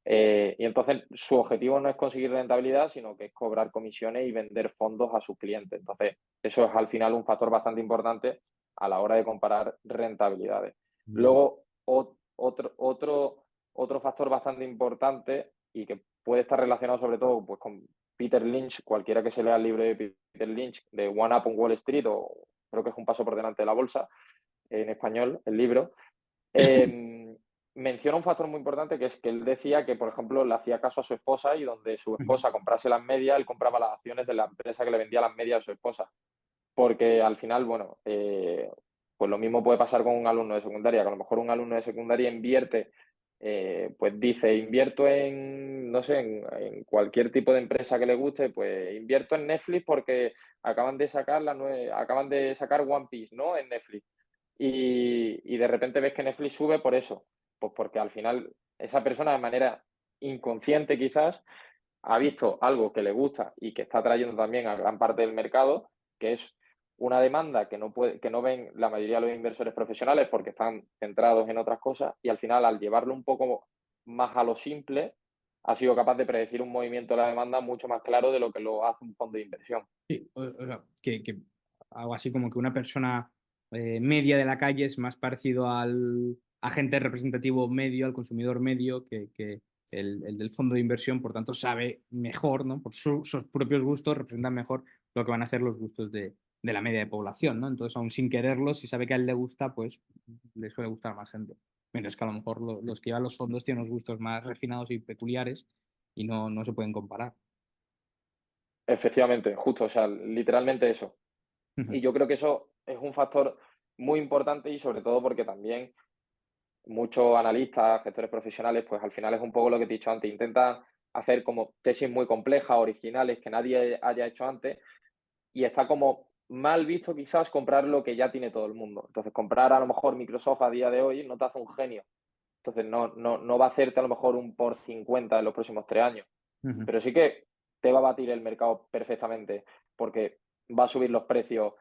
Y entonces su objetivo no es conseguir rentabilidad, sino que es cobrar comisiones y vender fondos a sus clientes. Entonces, eso es al final un factor bastante importante a la hora de comparar rentabilidades. Vale. Luego, otro factor bastante importante y que puede estar relacionado sobre todo pues, con Peter Lynch, cualquiera que se lea el libro de Peter Lynch, de One Up on Wall Street, o creo que es Un paso por delante de la bolsa, en español, el libro, menciona un factor muy importante, que es que él decía que, por ejemplo, le hacía caso a su esposa y donde su Ujú. esposa comprase las medias, él compraba las acciones de la empresa que le vendía las medias a su esposa. Porque al final, bueno, pues lo mismo puede pasar con un alumno de secundaria, que a lo mejor un alumno de secundaria invierte, pues dice, invierto en, no sé, en cualquier tipo de empresa que le guste, pues invierto en Netflix porque acaban de sacar One Piece, ¿no? En Netflix. Y de repente ves que Netflix sube por eso, pues porque al final esa persona de manera inconsciente quizás ha visto algo que le gusta y que está trayendo también a gran parte del mercado, que es una demanda que no ven la mayoría de los inversores profesionales porque están centrados en otras cosas, y al final, al llevarlo un poco más a lo simple, ha sido capaz de predecir un movimiento de la demanda mucho más claro de lo que lo hace un fondo de inversión. Sí, o sea, que algo así como que una persona media de la calle es más parecido al agente representativo medio, al consumidor medio, que el del fondo de inversión, por tanto, sabe mejor, ¿no? Por sus propios gustos, representan mejor lo que van a ser los gustos de la media de población, ¿no? Entonces, aún sin quererlo, si sabe que a él le gusta, pues le suele gustar a más gente. Mientras que a lo mejor los que llevan los fondos tienen unos gustos más refinados y peculiares y no se pueden comparar. Efectivamente, justo, o sea, literalmente eso. Ujú. Y yo creo que eso es un factor muy importante, y sobre todo porque también muchos analistas, gestores profesionales, pues al final es un poco lo que te he dicho antes, intentan hacer como tesis muy complejas, originales, que nadie haya hecho antes, y está como mal visto quizás comprar lo que ya tiene todo el mundo. Entonces, comprar a lo mejor Microsoft a día de hoy no te hace un genio. Entonces, no va a hacerte a lo mejor un por 50 en los próximos 3 años, Ujú. pero sí que te va a batir el mercado perfectamente, porque va a subir los precios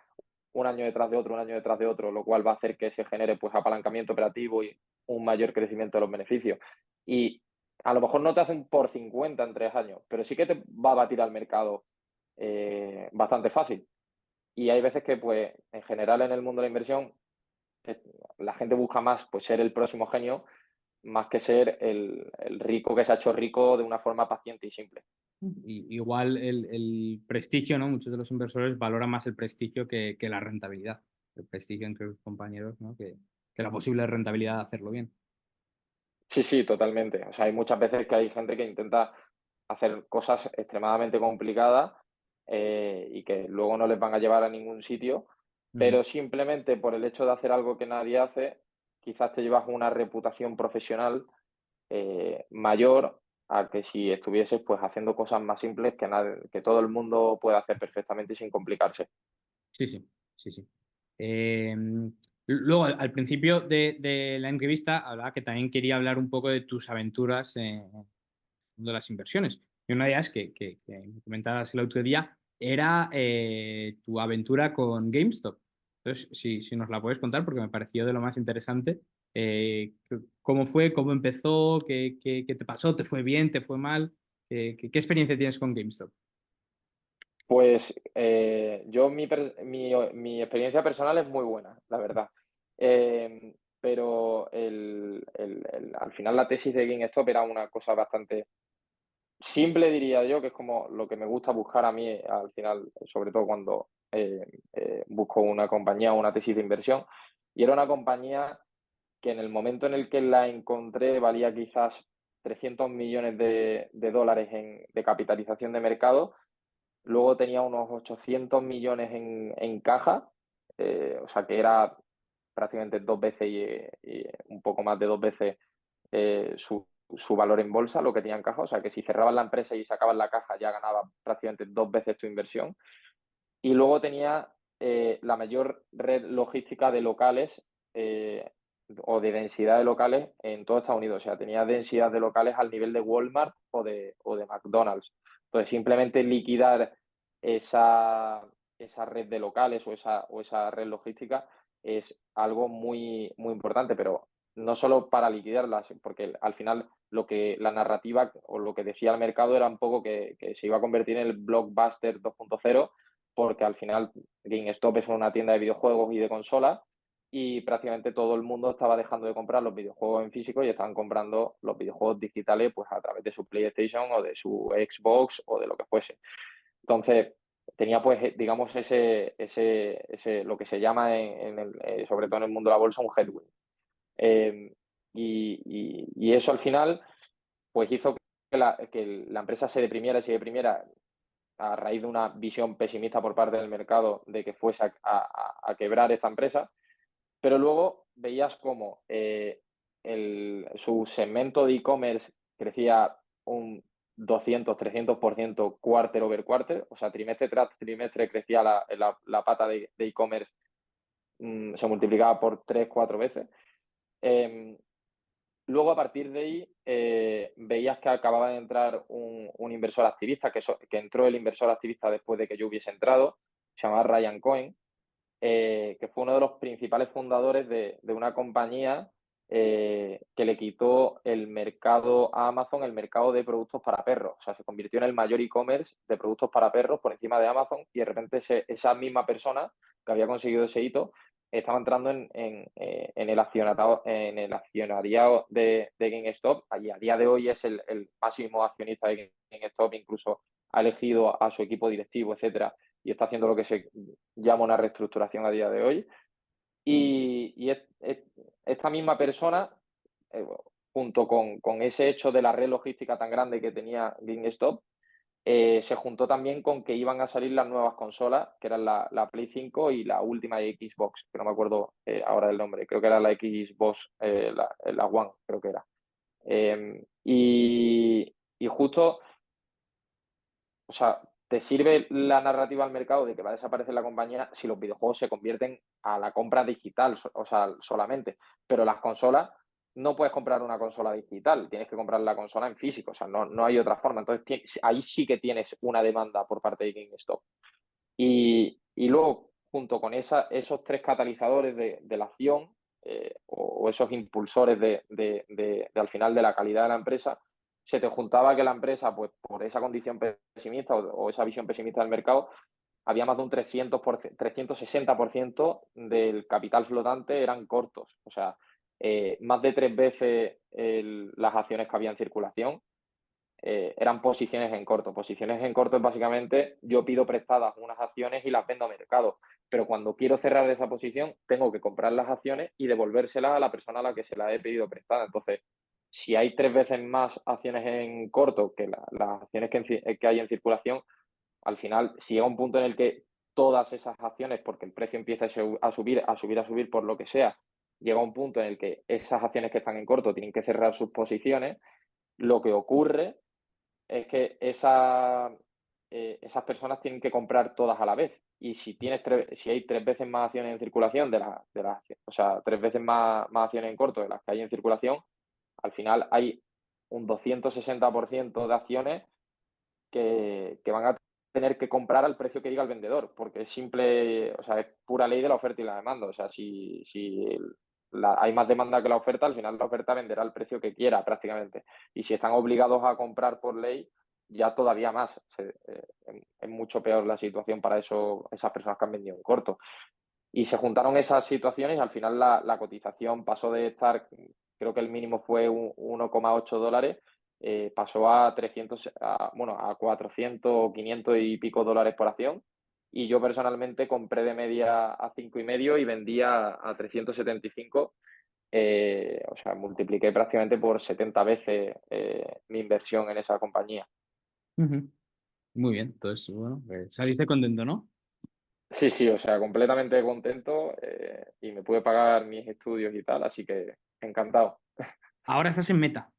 un año detrás de otro, un año detrás de otro, lo cual va a hacer que se genere pues apalancamiento operativo y un mayor crecimiento de los beneficios. Y a lo mejor no te hace un por 50 en 3 años, pero sí que te va a batir al mercado bastante fácil. Y hay veces que, pues, en general en el mundo de la inversión, eh, la gente busca más pues ser el próximo genio, más que ser el rico que se ha hecho rico de una forma paciente y simple. Igual el prestigio, ¿no? Muchos de los inversores valoran más el prestigio que la rentabilidad, el prestigio entre sus compañeros, ¿no? Que la posible rentabilidad de hacerlo bien. Sí, sí, totalmente. O sea, hay muchas veces que hay gente que intenta hacer cosas extremadamente complicadas, y que luego no les van a llevar a ningún sitio, Ujú. pero simplemente por el hecho de hacer algo que nadie hace, quizás te llevas una reputación profesional mayor a que si estuvieses pues haciendo cosas más simples que todo el mundo puede hacer perfectamente y sin complicarse. Sí, sí, sí, sí. Eh, Luego, al principio de la entrevista, hablaba que también quería hablar un poco de tus aventuras de las inversiones. Y una de ellas que me comentabas el otro día era tu aventura con GameStop. Entonces, si nos la puedes contar, porque me pareció de lo más interesante. ¿Cómo fue? ¿Cómo empezó? ¿Qué te pasó? ¿Te fue bien? ¿Te fue mal? ¿Qué experiencia tienes con GameStop? Pues yo mi experiencia personal es muy buena, la verdad. Pero al final la tesis de GameStop era una cosa bastante simple, diría yo, que es como lo que me gusta buscar a mí al final, sobre todo cuando busco una compañía o una tesis de inversión. Y era una compañía que en el momento en el que la encontré valía quizás 300 millones de dólares de capitalización de mercado. Luego tenía unos 800 millones en caja, o sea que era prácticamente 2 veces y un poco más de 2 veces su valor en bolsa, lo que tenía en caja. O sea que si cerrabas la empresa y sacabas la caja ya ganaba prácticamente 2 veces tu inversión. Y luego tenía la mayor red logística de locales, eh, o de densidad de locales en todo Estados Unidos. O sea, tenía densidad de locales al nivel de Walmart o de McDonald's. Entonces, simplemente liquidar esa red de locales o esa red logística es algo muy, muy importante, pero no solo para liquidarlas, porque al final la narrativa o lo que decía el mercado era un poco que se iba a convertir en el blockbuster 2.0, porque al final GameStop es una tienda de videojuegos y de consolas, y prácticamente todo el mundo estaba dejando de comprar los videojuegos en físico y estaban comprando los videojuegos digitales pues a través de su PlayStation o de su Xbox o de lo que fuese. Entonces, tenía pues, digamos, lo que se llama sobre todo en el mundo de la bolsa, un headwind. y eso al final pues hizo que la empresa se deprimiera y se deprimiera a raíz de una visión pesimista por parte del mercado de que fuese a quebrar esta empresa, pero luego veías como su segmento de e-commerce crecía un 200-300% quarter over quarter, o sea, trimestre tras trimestre crecía la pata de e-commerce, se multiplicaba por 3-4 veces. Luego, a partir de ahí, veías que acababa de entrar un inversor activista, que entró el inversor activista después de que yo hubiese entrado, se llamaba Ryan Cohen, que fue uno de los principales fundadores de una compañía que le quitó el mercado a Amazon, el mercado de productos para perros. O sea, se convirtió en el mayor e-commerce de productos para perros por encima de Amazon y de repente esa misma persona que había conseguido ese hito estaba entrando en el accionariado de GameStop. Y a día de hoy es el máximo accionista de GameStop, incluso ha elegido a su equipo directivo, etcétera, y está haciendo lo que se llama una reestructuración a día de hoy. Y esta misma persona, eh, junto con ese hecho de la red logística tan grande que tenía GameStop, se juntó también con que iban a salir las nuevas consolas, que eran la Play 5 y la última de Xbox, que no me acuerdo ahora del nombre, creo que era la Xbox, la One, creo que era. Y justo, o sea, te sirve la narrativa al mercado de que va a desaparecer la compañía si los videojuegos se convierten a la compra digital, o sea, solamente. Pero las consolas, no puedes comprar una consola digital, tienes que comprar la consola en físico, o sea, no hay otra forma. Entonces, ahí sí que tienes una demanda por parte de GameStop. Y luego, junto con esos tres catalizadores de la acción, o esos impulsores al final de la calidad de la empresa, se te juntaba que la empresa, pues por esa condición pesimista o esa visión pesimista del mercado, había más de un 360% del capital flotante eran cortos. O sea, más de 3 veces las acciones que había en circulación eran posiciones en corto. Posiciones en corto es básicamente yo pido prestadas unas acciones y las vendo a mercado, pero cuando quiero cerrar esa posición tengo que comprar las acciones y devolvérselas a la persona a la que se las he pedido prestada. Entonces, si hay 3 veces más acciones en corto que las acciones que hay en circulación, al final, si llega un punto en el que todas esas acciones, porque el precio empieza a subir por lo que sea, llega un punto en el que esas acciones que están en corto tienen que cerrar sus posiciones, lo que ocurre es que esas personas tienen que comprar todas a la vez. Y si hay 3 veces más acciones en circulación o sea, 3 veces más acciones en corto de las que hay en circulación, al final hay un 260% de acciones que van a tener que comprar al precio que diga el vendedor, porque es simple, o sea, es pura ley de la oferta y la demanda. O sea, si hay más demanda que la oferta, al final la oferta venderá al precio que quiera prácticamente. Y si están obligados a comprar por ley, ya todavía más. Es mucho peor la situación para esas personas que han vendido en corto. Y se juntaron esas situaciones y al final la cotización pasó de estar, creo que el mínimo fue 1,8 dólares, pasó a 300, bueno, a 400, 500 y pico dólares por acción. Y yo personalmente compré de media a 5,5 y vendía a 375. O sea, multipliqué prácticamente por 70 veces mi inversión en esa compañía. Ujú. Muy bien, entonces, bueno, saliste contento, ¿no? Sí, sí, o sea, completamente contento y me pude pagar mis estudios y tal, así que encantado. Ahora estás en Meta.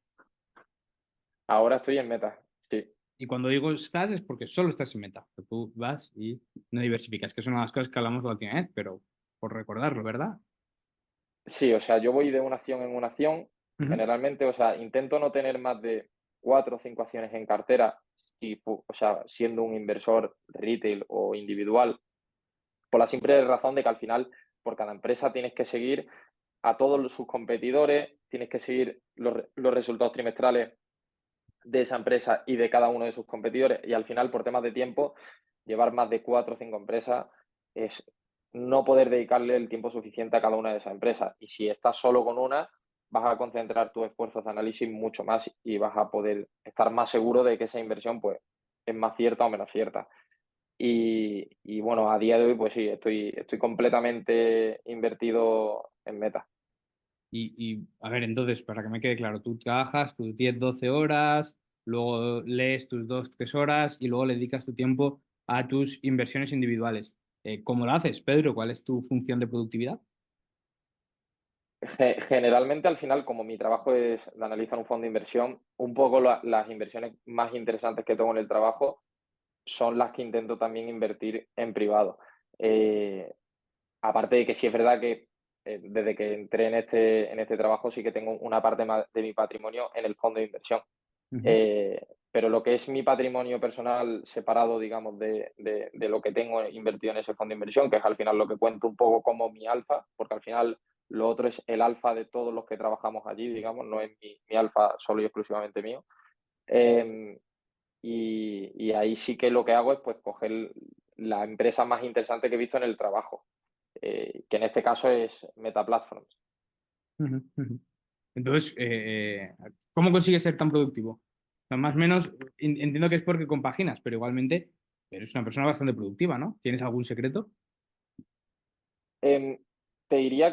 Ahora estoy en Meta, sí. Y cuando digo estás es porque solo estás en Meta. Que tú vas y no diversificas, que es una de las cosas que hablamos la última vez, pero por recordarlo, ¿verdad? Sí, o sea, yo voy de una acción en una acción, Ujú. generalmente, o sea, intento no tener más de 4 o 5 acciones en cartera, o sea, siendo un inversor retail o individual, por la simple razón de que al final, por cada empresa tienes que seguir a todos sus competidores, tienes que seguir los resultados trimestrales de esa empresa y de cada uno de sus competidores. Y al final, por temas de tiempo, llevar más de 4 o 5 empresas es no poder dedicarle el tiempo suficiente a cada una de esas empresas. Y si estás solo con una, vas a concentrar tus esfuerzos de análisis mucho más y vas a poder estar más seguro de que esa inversión pues, es más cierta o menos cierta. Y bueno, a día de hoy, pues sí, estoy completamente invertido en Meta. A ver, entonces, para que me quede claro, tú trabajas tus 10 12 horas, luego lees tus 2 3 horas y luego le dedicas tu tiempo a tus inversiones individuales. ¿Cómo lo haces, Pedro? ¿Cuál es tu función de productividad? Generalmente, al final, como mi trabajo es de analizar un fondo de inversión, un poco las inversiones más interesantes que tengo en el trabajo son las que intento también invertir en privado. Eh, Aparte de que sí es verdad que desde que entré en este trabajo sí que tengo una parte más de mi patrimonio en el fondo de inversión. Ujú, Eh, pero lo que es mi patrimonio personal separado, digamos, de lo que tengo invertido en ese fondo de inversión, que es al final lo que cuento un poco como mi alfa, porque al final lo otro es el alfa de todos los que trabajamos allí, digamos, no es mi alfa solo y exclusivamente mío. Eh, y ahí sí que lo que hago es pues coger la empresa más interesante que he visto en el trabajo, que en este caso es Meta Platforms. ujú, ujú. Entonces, ¿cómo consigues ser tan productivo? O sea, más o menos, entiendo que es porque compaginas, pero igualmente eres una persona bastante productiva, ¿no? ¿Tienes algún secreto? Em, Te diría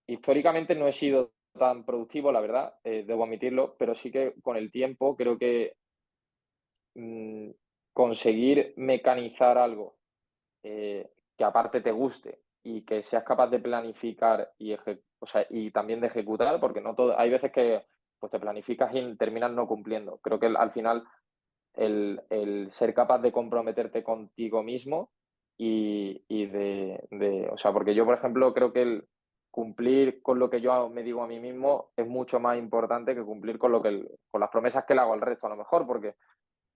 históricamente no he sido tan productivo, la verdad, debo admitirlo, pero sí que con el tiempo creo que mm, conseguir mecanizar algo que aparte te guste y que seas capaz de planificar o sea, y también de ejecutar, porque no todo, hay veces que pues te planificas y terminas no cumpliendo. Creo que al final el ser capaz de comprometerte contigo mismo o sea, porque yo, por ejemplo, creo que el cumplir con lo que yo me digo a mí mismo es mucho más importante que cumplir con con las promesas que le hago al resto, a lo mejor, porque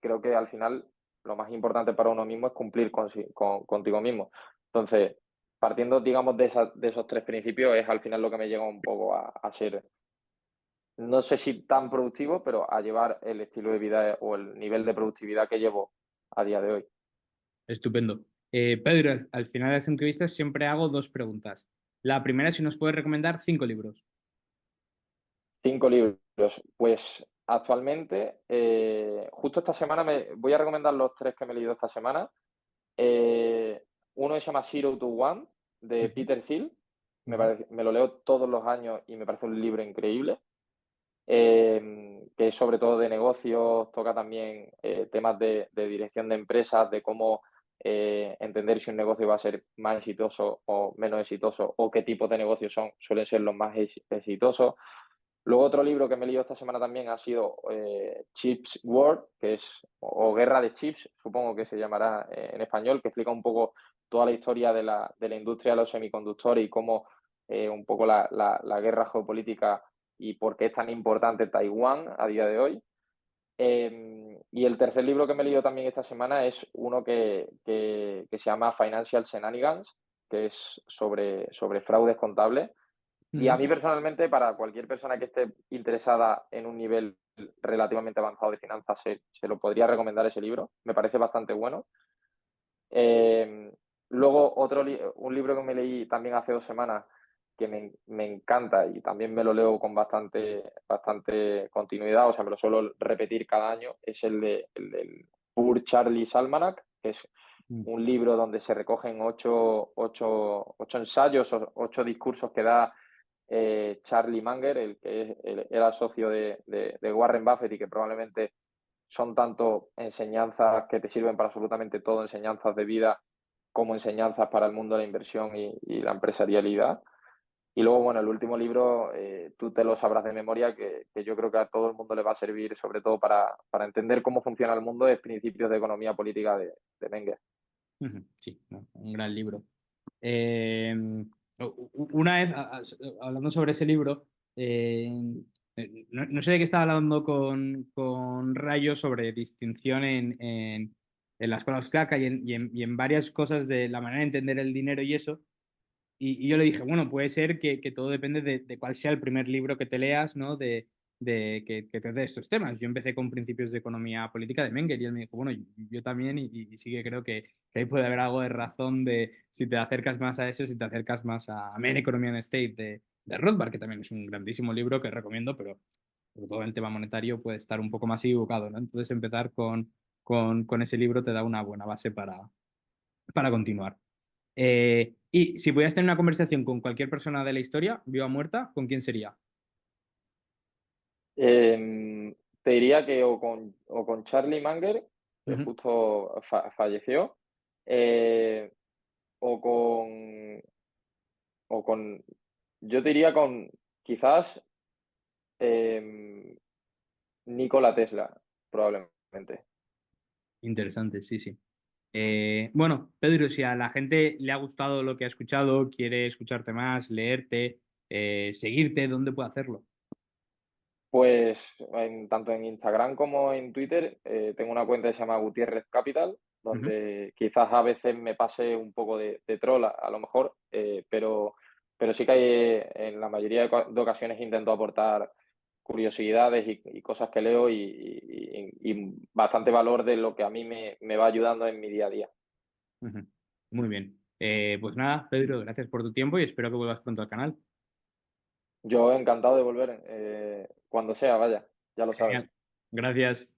creo que al final lo más importante para uno mismo es cumplir contigo mismo. Entonces, partiendo, digamos, de esos tres principios, es al final lo que me llega un poco a ser, no sé si tan productivo, pero a llevar el estilo de vida o el nivel de productividad que llevo a día de hoy. Estupendo. Pedro, al final de las entrevistas siempre hago dos preguntas. La primera es si nos puedes recomendar 5 libros. 5 libros. Pues actualmente, justo esta semana me voy a recomendar los tres que me he leído esta semana. Eh, Uno se llama Zero to One, de Ujú, Peter Thiel. ujú, Me lo leo todos los años y me parece un libro increíble. Que es sobre todo de negocios, toca también temas de dirección de empresas, de cómo entender si un negocio va a ser más exitoso o menos exitoso, o qué tipos de negocios suelen ser los más exitosos. Luego otro libro que me he leído esta semana también ha sido Chips War, que es, o Guerra de Chips, supongo que se llamará en español, que explica un poco toda la historia de la industria de los semiconductores y cómo un poco la guerra geopolítica y por qué es tan importante Taiwán a día de hoy. Y el tercer libro que me he leído también esta semana es uno que se llama Financial Shenanigans, que es sobre fraudes contables y a ujú. mí personalmente, para cualquier persona que esté interesada en un nivel relativamente avanzado de finanzas, se lo podría recomendar ese libro. Me parece bastante bueno. Eh, Luego, un libro que me leí también hace 2 semanas que me encanta y también me lo leo con bastante continuidad, o sea, me lo suelo repetir cada año, es el del Poor Charlie's Almanac, que es Mm. un libro donde se recogen ocho ensayos, 8 discursos que da Charlie Munger, el que era socio de Warren Buffett y que probablemente son tanto enseñanzas que te sirven para absolutamente todo, enseñanzas de vida, como enseñanzas para el mundo de la inversión y la empresarialidad. Y luego, bueno, el último libro, tú te lo sabrás de memoria, que yo creo que a todo el mundo le va a servir, sobre todo para entender cómo funciona el mundo, es Principios de Economía Política de Menger. Ujú, sí, no, un gran libro. Eh, una vez, hablando sobre ese libro, no sé de qué estaba hablando con Rayo sobre distinción en las palabras caca y en varias cosas de la manera de entender el dinero y eso. Y yo le dije, bueno, puede ser que todo depende de cuál sea el primer libro que te leas, ¿no? Que trate de estos temas. Yo empecé con Principios de Economía Política de Menger y él me dijo, bueno, yo también y sí que creo que ahí puede haber algo de razón de si te acercas más a eso, si te acercas más a Main Economy and State de Rothbard, que también es un grandísimo libro que recomiendo, pero sobre todo en el tema monetario puede estar un poco más equivocado, ¿no? Entonces empezar con ese libro te da una buena base para continuar. Y si pudieras tener una conversación con cualquier persona de la historia, viva o muerta, ¿con quién sería? Em, Te diría que o con Charlie Munger, que Ujú. justo falleció, eh, o con, o con, yo diría con quizás em, Nikola Tesla, probablemente. Interesante, sí, sí. Bueno, Pedro, si a la gente le ha gustado lo que ha escuchado, quiere escucharte más, leerte, seguirte, ¿dónde puede hacerlo? Pues tanto en Instagram como en Twitter tengo una cuenta que se llama Gutiérrez Capital, Ujú, donde quizás a veces me pase un poco de troll a lo mejor, pero sí que en la mayoría de ocasiones intento aportar curiosidades y cosas que leo y bastante valor de lo que a mí me va ayudando en mi día a día. ujú. Muy bien. Pues nada, Pedro, gracias por tu tiempo y espero que vuelvas pronto al canal. Yo encantado de volver cuando sea, vaya, ya lo sabes. Genial. Gracias.